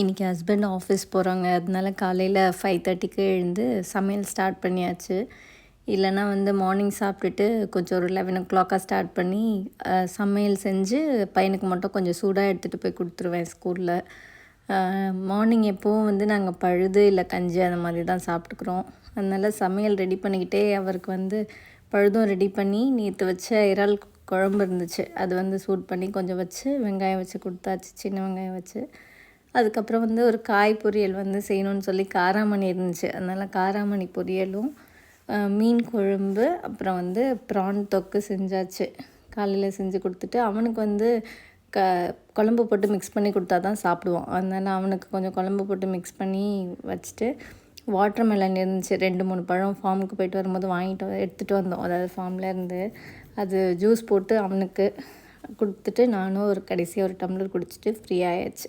இன்றைக்கி husband office போகிறாங்க. அதனால காலையில் 5:30க்கு எழுந்து சமையல் ஸ்டார்ட் பண்ணியாச்சு. இல்லைனா வந்து மார்னிங் சாப்பிட்டுட்டு கொஞ்சம் ஒரு 11 ஸ்டார்ட் பண்ணி சமையல் செஞ்சு பையனுக்கு மட்டும் கொஞ்சம் சூடாக எடுத்துகிட்டு போய் கொடுத்துருவேன் ஸ்கூலில். மார்னிங் எப்போவும் வந்து நாங்கள் பழுது இல்லை கஞ்சி அந்த மாதிரி தான் சாப்பிட்டுக்குறோம். அதனால் சமையல் ரெடி பண்ணிக்கிட்டே அவருக்கு வந்து பழுதும் ரெடி பண்ணி நேற்று வச்ச இறால் குழம்பு இருந்துச்சு. அது வந்து சூட் பண்ணி கொஞ்சம் வச்சு வெங்காயம் வச்சு கொடுத்தாச்சு, சின்ன வெங்காயம் வச்சு. அதுக்கப்புறம் வந்து ஒரு காய் பொரியல் வந்து செய்யணும்னு சொல்லி காராமணி இருந்துச்சு. அதனால் காராமணி பொரியலும் மீன் குழம்பு அப்புறம் வந்து ப்ரான் தொக்கு செஞ்சாச்சு. காலையில் செஞ்சு கொடுத்துட்டு அவனுக்கு வந்து குழம்பு போட்டு மிக்ஸ் பண்ணி கொடுத்தா தான் சாப்பிடுவான். அதனால் அவனுக்கு கொஞ்சம் குழம்பு போட்டு மிக்ஸ் பண்ணி வச்சுட்டு வாட்டர் மெலன் இருந்துச்சு. 2-3 பழம் ஃபார்முக்கு போயிட்டு வரும்போது எடுத்துகிட்டு வந்தோம். அதாவது ஃபார்ம்லேருந்து அது ஜூஸ் போட்டு அவனுக்கு கொடுத்துட்டு நானும் கடைசியாக ஒரு டம்ளர் குடிச்சிட்டு ஃப்ரீ ஆயாச்சு.